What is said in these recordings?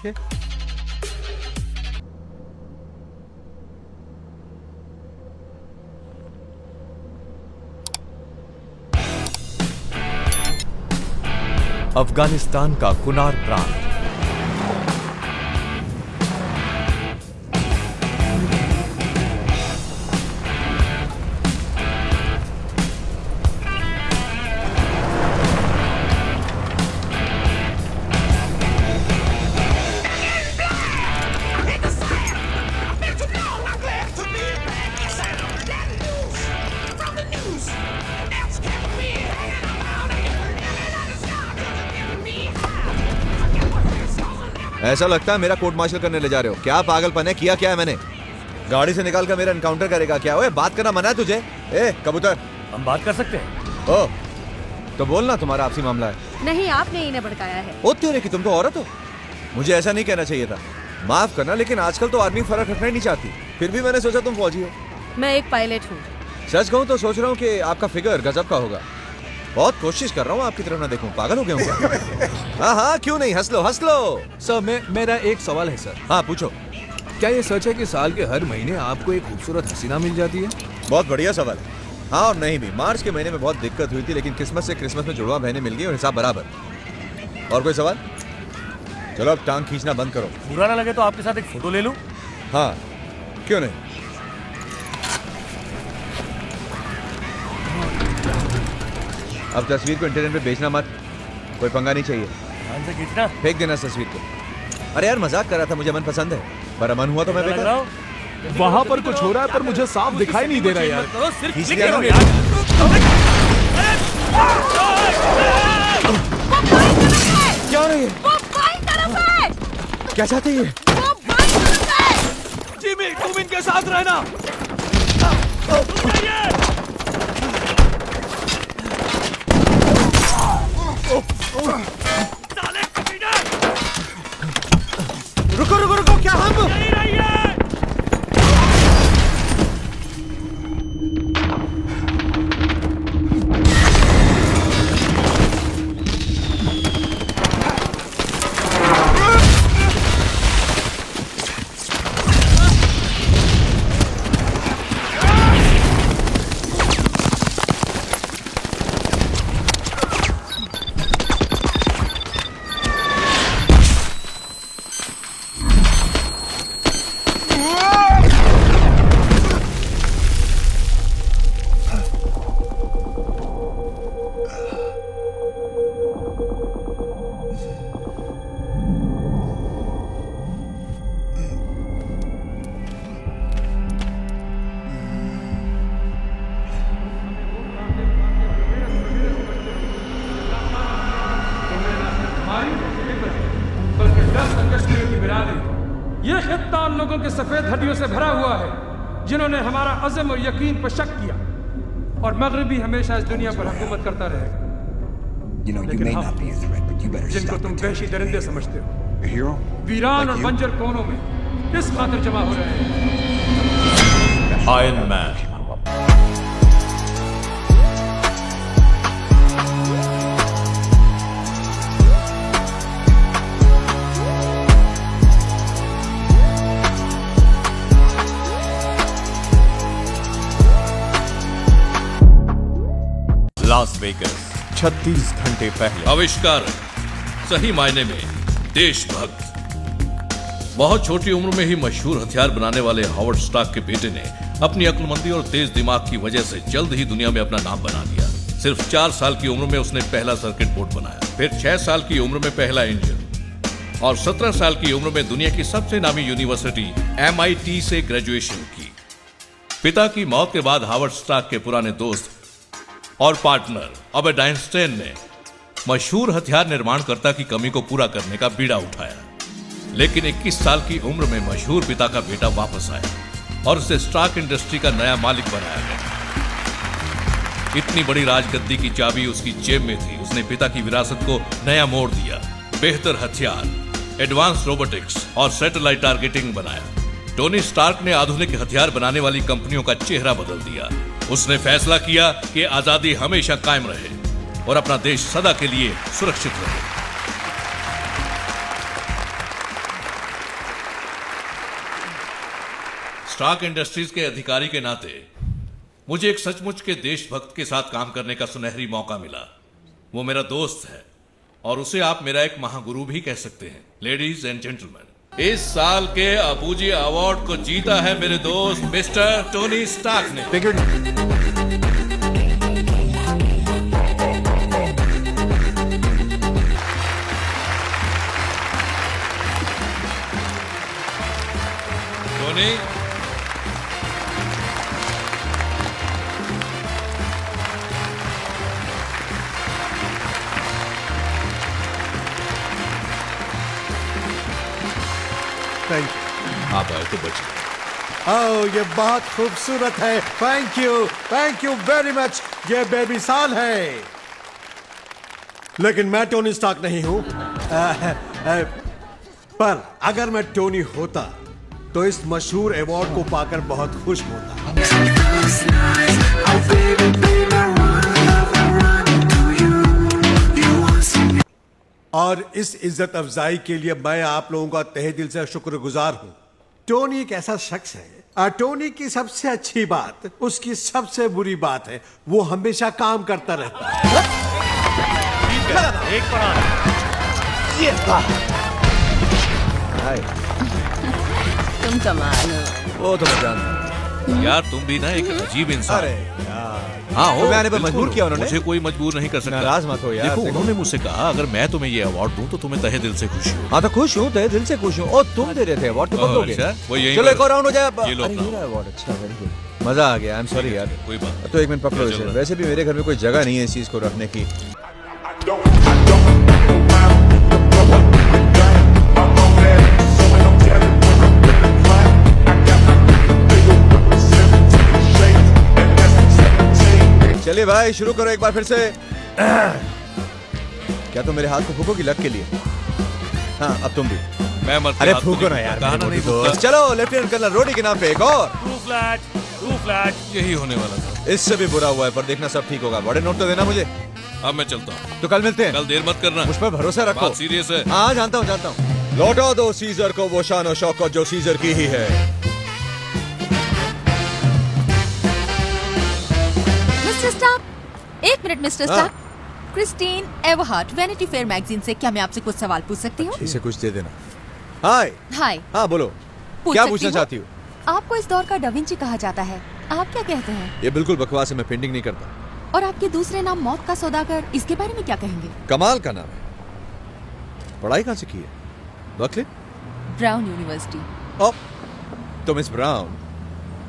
देखिए। अफगानिस्तान का कुनार प्रांत। ऐसा लगता है मेरा कोर्ट मार्शल करने ले जा रहे हो। क्या पागलपन है? किया क्या है मैंने? गाड़ी से निकाल कर मेरा एनकाउंटर करेगा क्या? ओए, बात करना मना है तुझे? ए कबूतर, हम बात कर सकते हैं। ओ तो बोलना, तुम्हारा आपसी मामला है। नहीं, आपने इन्हें भड़काया है। ओ तेरे की, तुम तो औरत हो। मुझे ऐसा नहीं कहना चाहिए था, माफ करना, लेकिन आजकल तो आदमी फर्क रखना ही नहीं चाहती। फिर भी मैंने सोचा तुम फौजी हो। मैं एक पायलट हूँ। सच कहूँ तो सोच रहा हूँ कि आपका फिगर गजब का होगा। बहुत कोशिश कर रहा हूँ आपकी तरफ ना देखूं। पागल हो गया हूँ क्या? हाँ हाँ, क्यों नहीं, हंस लो हंस लो। सर मेरा एक सवाल है सर। हाँ पूछो। क्या ये सच है कि साल के हर महीने आपको एक खूबसूरत हसीना मिल जाती है? बहुत बढ़िया सवाल है। हाँ और नहीं भी। मार्च के महीने में बहुत दिक्कत हुई थी, लेकिन किस्मत से क्रिसमस में जुड़वा बहनें मिल गई और हिसाब बराबर। और कोई सवाल? चलो अब टांग खींचना बंद करो। बुरा ना लगे तो आपके साथ एक फोटो ले लूं? हाँ क्यों नहीं। अब तस्वीर को इंटरनेट पे बेचना मत, कोई पंगा नहीं चाहिए। ध्यान से खींचना। फेंक देना इस तस्वीर को। अरे यार मजाक कर रहा था, मुझे मन पसंद है, पर मन हुआ तो मैं बेकार। वहाँ पर कुछ हो रहा है पर मुझे साफ दिखाई नहीं दे रहा यार। खींच लिया ना? क्या हो रही है? वो बाईं तरफ है। क्या चाहते हैं ये? वो बाईं तरफ है। जिमी, तुम इनके साथ रहना। रुको रुको रुको, क्या हम? ये खित्ता उन लोगों के सफेद हड्डियों से भरा हुआ है जिन्होंने हमारा अज़म और यकीन पर शक किया, और मगरबी हमेशा इस दुनिया पर हुकूमत करता रहेगा। लेकिन हम जिनको तुम वहशी दरिंदे समझते हो, वीरान और बंजर कोनों में इस खातिर जमा हो रहे हैं। Iron man. लास वेगस 36 घंटे पहले। आविष्कार, सही मायने में देशभक्त। बहुत छोटी उम्र में ही मशहूर हथियार बनाने वाले हॉवर्ड स्टार्क के बेटे ने अपनी अक्लमंदी और तेज दिमाग की वजह से जल्द ही दुनिया में अपना नाम बना दिया। सिर्फ 4 साल की उम्र में उसने पहला सर्किट बोर्ड बनाया, फिर 6 साल की उम्र में पहला इंजन, और 17 साल की उम्र में दुनिया की सबसे नामी यूनिवर्सिटी MIT से ग्रेजुएशन की। पिता की मौत के बाद हॉवर्ड स्टार्क के पुराने दोस्त और पार्टनर अल्बर्ट आइंस्टाइन ने मशहूर हथियार निर्माणकर्ता की कमी को पूरा करने का बीड़ा उठाया। लेकिन 21 साल की उम्र में मशहूर पिता का बेटा वापस आया और उसे स्टार्क इंडस्ट्री का नया मालिक बनाया गया। इतनी बड़ी राजगद्दी की चाबी उसकी जेब में थी। उसने पिता की विरासत को नया मोड़ दिया, बेहतर हथियार, एडवांस रोबोटिक्स और सैटेलाइट टारगेटिंग बनाया। टोनी स्टार्क ने आधुनिक हथियार बनाने वाली कंपनियों का चेहरा बदल दिया। उसने फैसला किया कि आजादी हमेशा कायम रहे और अपना देश सदा के लिए सुरक्षित रहे। स्टार्क इंडस्ट्रीज के अधिकारी के नाते मुझे एक सचमुच के देशभक्त के साथ काम करने का सुनहरी मौका मिला। वो मेरा दोस्त है और उसे आप मेरा एक महागुरु भी कह सकते हैं। लेडीज एंड जेंटलमैन, इस साल के अबूजी अवार्ड को जीता है मेरे दोस्त मिस्टर टोनी स्टार्क ने। टोनी, आप आए तो बचे। ओह, ये बहुत खूबसूरत है। Thank you very much. ये बेमिसाल है। लेकिन मैं टोनी स्टार्क नहीं हूं। पर अगर मैं टोनी होता तो इस मशहूर अवार्ड को पाकर बहुत खुश होता। और इस इज्जत अफजाई के लिए मैं आप लोगों का तहे दिल से शुक्रगुजार हूं। टोनी एक ऐसा शख्स है, टोनी की सबसे अच्छी बात उसकी सबसे बुरी बात है, वो हमेशा काम करता रहता है। एक पर तुम कमाल हो। वो तो मैं जानता हूं। यार तुम भी ना एक अजीब इंसान। अरे यार, हाँ हो, तुम्हें आने पर बिल्कुल। मजबूर किया उन्होंने। मुझे कोई मजबूर नहीं कर सकता। नाराज मत हो यार। देखो, उन्होंने मुझसे कहा अगर मैं तुम्हें ये अवार्ड दूं तो तुम्हें तहे दिल से खुशी हो। हाँ तो खुश हूँ, तहे दिल से खुश हूँ। और तुम दे रहे थे अवार्ड, तो कब दोगे? अच्छा, वो यहीं चलो पर- एक और राउंड हो जाए। ये लो अरे अपना। ये रहा अवार्ड। अच्छा, वेरी गुड। मजा आ गया। आई एम सॉरी यार। कोई बात नहीं। तो एक मिनट पकड़ो चलो, इसे। चलो। वैसे भी मेरे घर में कोई जगह नहीं है इस चीज को रखने की। चलिए भाई, शुरू करो एक बार फिर से। क्या तुम मेरे हाथ को फूकोगी लक के लिए? हाँ, अब तुम भी। मैं मत अरे फूको ना यार, कहा मेरे नहीं मोटी दोस्त। फूकता। चलो लेफ्टिनेंट कर्नल रोडी के नाम पे एक और। Two flat. यही होने वाला था। इससे भी बुरा हुआ है, पर देखना सब ठीक होगा। बड़े नोट तो देना मुझे। अब मैं चलता हूँ। तो कल मिलते हैं। कल देर मत करना। मुझ पर भरोसा रखो। बात सीरियस है। हाँ जानता हूँ। लौटा दो सीजर को वो शान और शौकत जो सीजर की ही है। मिस्टर स्टार्क, एक मिनट मिस्टर हाँ। Stark. Christine Everhart, Vanity Fair magazine से, क्या मैं आपसे कुछ सवाल पूछ सकती हूँ? इसे कुछ दे देना। हाय। हाय। हाँ बोलो, पूछ क्या सकती पूछना हूँ? चाहती हो? आपको इस दौर का डाविंची कहा जाता है, आप क्या कहते हैं? ये बिल्कुल बकवास है, मैं पेंटिंग नहीं करता। और आपके दूसरे नाम मौत का सौदागर, इसके बारे में क्या कहेंगे? कमाल का नाम है। पढ़ाई कहाँ से की है? बर्कले? Brown university. अब तो मिस ब्राउन,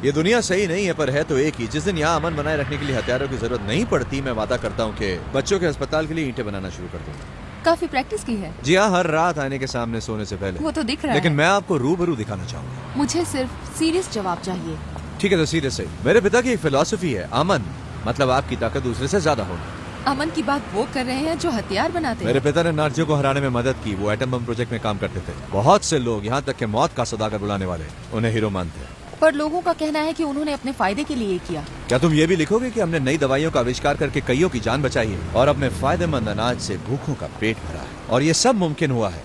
ये दुनिया सही नहीं है पर है तो एक ही। जिस दिन यहाँ अमन बनाए रखने के लिए हथियारों की जरूरत नहीं पड़ती, मैं वादा करता हूँ कि बच्चों के अस्पताल के लिए ईंटें बनाना शुरू कर दूंगा। काफी प्रैक्टिस की है। जी हाँ, हर रात आने के सामने सोने से पहले। वो तो दिख रहा लेकिन है। मैं आपको रूबरू दिखाना चाहूंगा। मुझे सिर्फ सीरियस जवाब चाहिए। ठीक है तो सीरियस है। मेरे पिता की एक फिलॉसफी है, अमन मतलब आपकी ताकत दूसरे से ज्यादा होना। अमन की बात वो कर रहे हैं जो हथियार बनाते मेरे हैं। पिता ने नाजियों को हराने में मदद की। वो एटम बम प्रोजेक्ट में काम करते थे। बहुत से लोग, यहाँ तक कि मौत का सौदागर बुलाने वाले, उन्हें हीरो मानते हैं। पर लोगों का कहना है कि उन्होंने अपने फायदे के लिए किया। क्या तुम ये भी लिखोगे कि हमने नई दवाइयों का आविष्कार करके कईयों की जान बचाई है और अपने फायदेमंद अनाज से भूखों का पेट भरा है? और ये सब मुमकिन हुआ है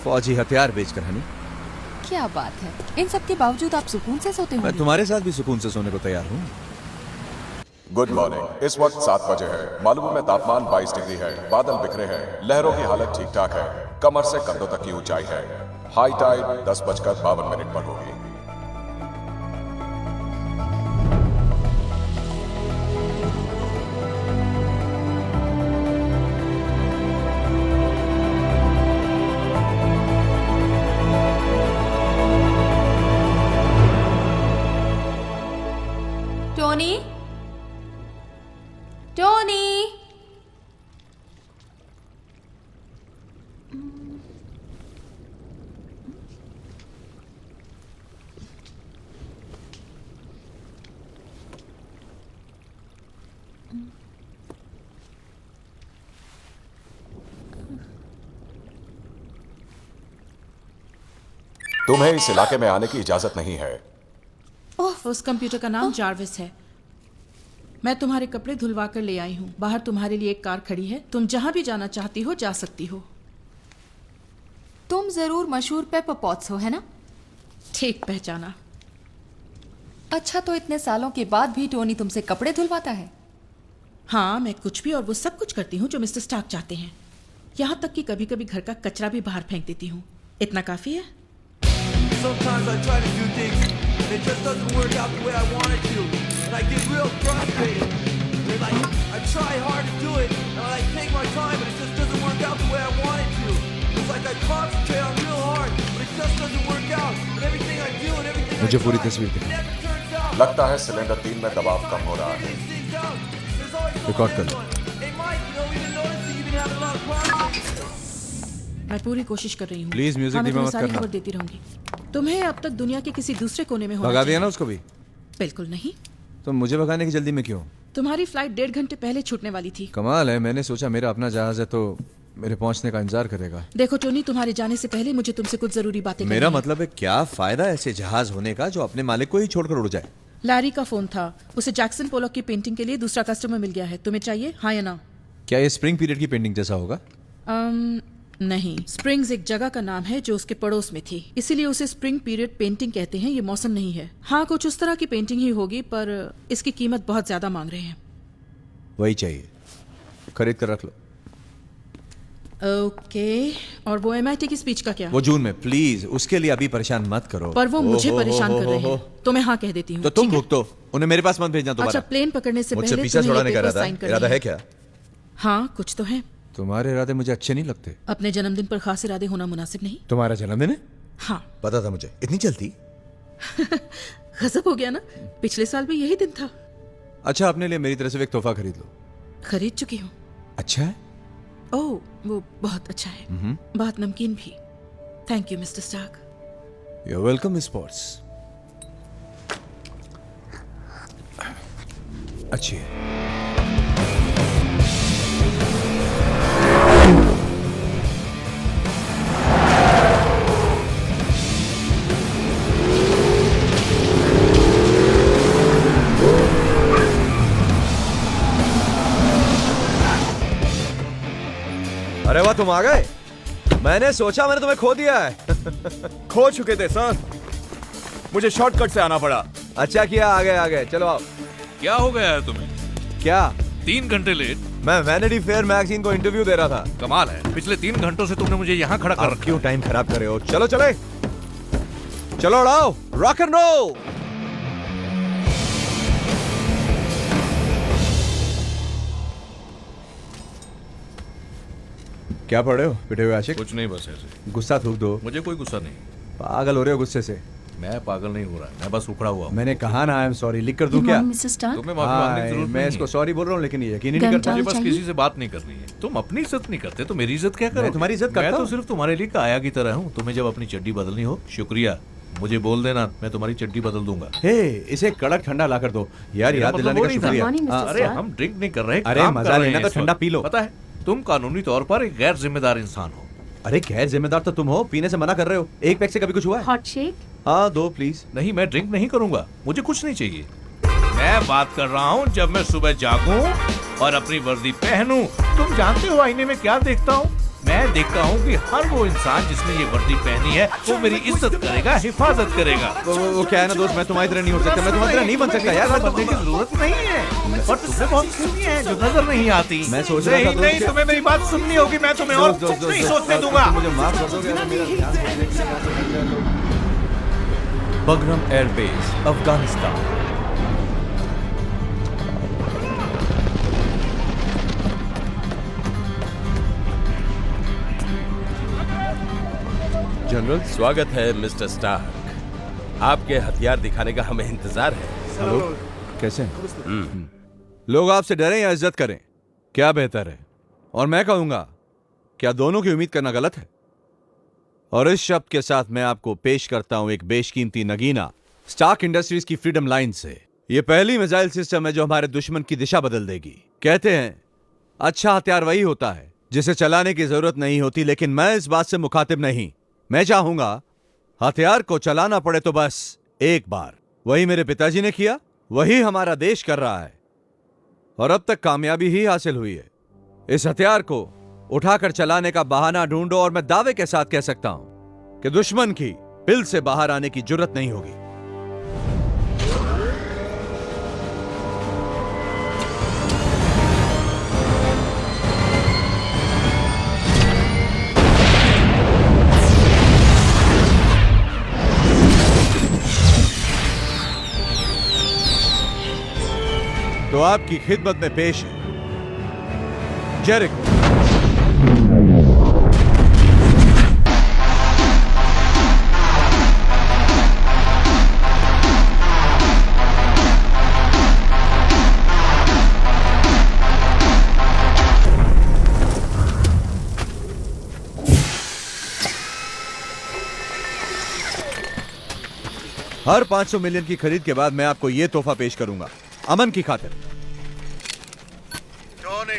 फौजी हथियार बेचकर। हनी, क्या बात है। इन सब के बावजूद आप सुकून से सोते मैं होंगे। तुम्हारे साथ भी सुकून से सोने को तैयार हूँ। Good morning. इस वक्त 7 बजे है। मालूम में तापमान 22 डिग्री है। बादल बिखरे हैं। लहरों की हालत ठीक ठाक है। कमर से कंधों तक की ऊंचाई है। हाई टाइड 10:52 पर होगी। टोनी, टोनी, तुम्हें इस इलाके में आने की इजाजत नहीं है। ओह, उस कंप्यूटर का नाम जार्विस है। मैं तुम्हारे कपड़े धुलवा कर ले आई हूँ। बाहर तुम्हारे लिए एक कार खड़ी है। तुम जहाँ भी जाना चाहती हो जा सकती हो। तुम जरूर मशहूर पेपर पॉट्स हो, है ना? ठीक पहचाना। अच्छा, तो इतने सालों के बाद भी टोनी तुमसे कपड़े धुलवाता है? हाँ, मैं कुछ भी और वो सब कुछ करती हूँ जो मिस्टर स्टार्क चाहते हैं। यहाँ तक कि कभी कभी घर का कचरा भी बाहर फेंक देती हूँ। इतना काफी है? Sometimes I try to do things and it just doesn't work out the way I want it to. And I get real frustrated. And like, I try hard to do it and I take my time but it just doesn't work out the way I want it to. It's like I concentrate on real hard but it just doesn't work out. And everything I do and everything मुझे पूरी I तस्वीर try, they. it never turns out. लगता है cylinder 3 में दबाव कम हो रहा है। रिकॉर्ड कर लो। Hey Mike, you know, we didn't notice that you've been having a lot of problems. मैं पूरी कोशिश कर रही हूँ। Please, music हाँ, मैं धीमा तुम्हें मत सारी करना। खबर देती रहूंगी। तुम्हें अब तक दुनिया के किसी दूसरे कोने में होना भगा दिया चाहिए। ना उसको भी? बिल्कुल नहीं। तो मुझे भगाने की जल्दी में क्यों? तुम्हारी फ्लाइट 1.5 घंटे पहले छूटने वाली थी। कमाल है, मैंने सोचा मेरा अपना जहाज है तो मेरे पहुंचने का इंतजार करेगा। देखो टोनी, तुम्हारे जाने से पहले मुझे तुमसे कुछ जरूरी बातें करनी मेरा है। मतलब है क्या फायदा ऐसे जहाज होने का जो अपने मालिक को ही छोड़कर उड़ जाए। लैरी का फोन था, उसे जैक्सन पोलॉक की पेंटिंग के लिए दूसरा कस्टमर मिल गया है। तुम्हें चाहिए, हाँ या ना? क्या ये स्प्रिंग पीरियड की पेंटिंग जैसा होगा? नहीं, स्प्रिंग्स एक जगह का नाम है जो उसके पड़ोस में थी, इसीलिए उसे स्प्रिंग पीरियड पेंटिंग कहते हैं। ये मौसम नहीं है। हाँ, कुछ उस तरह की पेंटिंग ही होगी, पर इसकी कीमत बहुत ज्यादा मांग रहे हैं। वही चाहिए, खरीद कर रख लो। ओके, और वो MIT की स्पीच का क्या? वो जून में, प्लीज उसके लिए अभी परेशान मत करो। पर वो मुझे परेशान कर रहे हैं, तो मैं हाँ कह देती हूँ। तो तुम भुगतो, उन्हें मेरे पास मत भेजना दोबारा। अच्छा, प्लेन पकड़ने से मुझसे पहले पीछा तुम्हें छुड़ाने ये का पेपर इरादा साइन करने इरादा है हैं। क्या? हाँ, कुछ तो है। तुम्हारे इरादे मुझे अच्छे नहीं लगते। अपने जन्मदिन पर खास इरादे होना मुनासिब नहीं। तुम्हारा जन्मदिन है? हाँ। पता था मुझे, इतनी जल्दी? गजब हो गया ना, पिछले साल भी यही दिन था। अच्छा, अपने लिए मेरी तरफ से एक तोहफा खरीद लो। खरीद चुकी हूँ। अच्छा है? ओह, वो बहुत अच्छा है, बहुत नमकीन भी। Thank you mister Stark. You're welcome, Miss Potts. अच्छी है। अरे वाह, तुम आ गए। मैंने सोचा मैंने तुम्हें खो दिया है। खो चुके थे सर, मुझे शॉर्टकट से आना पड़ा। अच्छा किया, आ गए। चलो आओ। क्या हो गया है तुम्हें? क्या? 3 घंटे लेट? मैं वैनिटी फेयर मैगजीन को इंटरव्यू दे रहा था। कमाल है, पिछले 3 घंटों से तुमने मुझे यहाँ खड़ा कर रखा। क्यों टाइम खराब कर रहे हो? चलो चले, चलो उड़ाओ, रॉक एंड रोल। क्या पढ़ रहे हो पिटे हुए आशिक? कुछ नहीं, बस ऐसे। गुस्सा थूक दो। मुझे कोई गुस्सा नहीं। पागल हो रहे हो गुस्से से। मैं पागल नहीं हो रहा, मैं बस उखड़ा हुआ हूँ। मैंने कहा ना आई एम सॉरी, लिख कर दूं क्या? तुम्हें माफी मांगने की जरूरत मैं नहीं इसको है। सॉरी बोल रहा हूँ लेकिन ये यकीन ही नहीं करता। मुझे बस किसी से बात नहीं करनी है। तुम अपनी इज्जत नहीं करते तो मेरी इज्जत क्या करो? मैं तुम्हारी इज्जत करता मैं तो हूँ। सिर्फ तुम्हारे लिए काया की तरह हूँ। तुम्हें जब अपनी चड्डी बदलनी हो, शुक्रिया, मुझे बोल देना, मैं तुम्हारी चड्डी बदल दूंगा। हे, इसे कड़क ठंडा ला कर दो यार, मेरा याद मतलब दिलाने वो का नहीं था। शुक्रिया। अरे हम ड्रिंक नहीं कर रहे, अरे काम मजा कर रहे लेना हैं तो इस ठंडा वक्त। P low. पता है, तुम कानूनी तौर पर एक गैर जिम्मेदार इंसान हो। अरे गैर जिम्मेदार तो तुम हो, पीने से मना कर रहे हो। एक पैक से कभी कुछ हुआ है? Hot shake? हाँ, 2 प्लीज। नहीं, मैं ड्रिंक नहीं करूंगा, मुझे कुछ नहीं चाहिए। मैं बात कर रहा हूँ जब मैं सुबह जागूं और अपनी वर्दी पहनूं। तुम जानते हो आईने में क्या देखता हूँ? मैं देखता हूँ कि हर वो इंसान जिसने ये वर्दी पहनी है वो मेरी इज्जत करेगा, हिफाजत करेगा। वो क्या है ना दोस्त, मैं तुम्हारी तरह नहीं हो सकता, मैं तुम्हारी तरह नहीं बन सकता यार। बनने की जरूरत नहीं है, पर तुम्हें बहुत खूबी है जो नजर नहीं आती। मैं सोच रहा था दोस्त नहीं, तुम्हें मेरी बात सुननी होगी, मैं तुम्हें और कुछ नहीं सोचने दूंगा। मुझे माफ कर दोगे? मेरा ध्यान बगरम एयरबेस, अफगानिस्तान। जनरल, स्वागत है मिस्टर स्टार्क। आपके हथियार दिखाने का हमें इंतजार है। हेलो, कैसे हैं? लोग आपसे डरें या इज्जत करें, क्या बेहतर है? और मैं कहूंगा, क्या दोनों की उम्मीद करना गलत है? और इस शब्द के साथ मैं आपको पेश करता हूं एक बेशकीमती नगीना स्टार्क इंडस्ट्रीज की फ्रीडम लाइन से। यह पहली मिसाइल सिस्टम है जो हमारे दुश्मन की दिशा बदल देगी। कहते हैं अच्छा हथियार वही होता है जिसे चलाने की जरूरत नहीं होती, लेकिन मैं इस बात से मुखातिब नहीं। मैं चाहूंगा हथियार को चलाना पड़े तो बस एक बार। वही मेरे पिताजी ने किया, वही हमारा देश कर रहा है, और अब तक कामयाबी ही हासिल हुई है। इस हथियार को उठाकर चलाने का बहाना ढूंढो और मैं दावे के साथ कह सकता हूं कि दुश्मन की बिल से बाहर आने की जुर्रत नहीं होगी। आपकी खिदमत में पेश है जेरिको। हर 500 मिलियन की खरीद के बाद मैं आपको यह तोहफा पेश करूंगा अमन की खातिर। टोनी,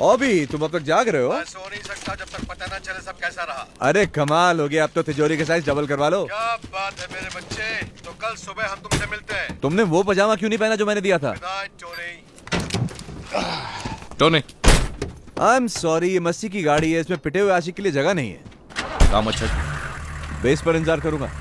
ओबी, तुम अब तक जाग रहे हो? मैं सो नहीं सकता जब तक पता ना चले सब कैसा रहा। अरे कमाल हो गया, अब तो तिजोरी के साइज डबल करवा लो। क्या बात है मेरे बच्चे, तो कल सुबह हम तुमसे मिलते हैं। तुमने वो पजामा क्यों नहीं पहना जो मैंने दिया था? टोनी, आई एम सॉरी, ये मस्ती की गाड़ी है, इसमें पिटे हुए आशिक के लिए जगह नहीं है। काम अच्छा। बेस पर इंतजार करूंगा।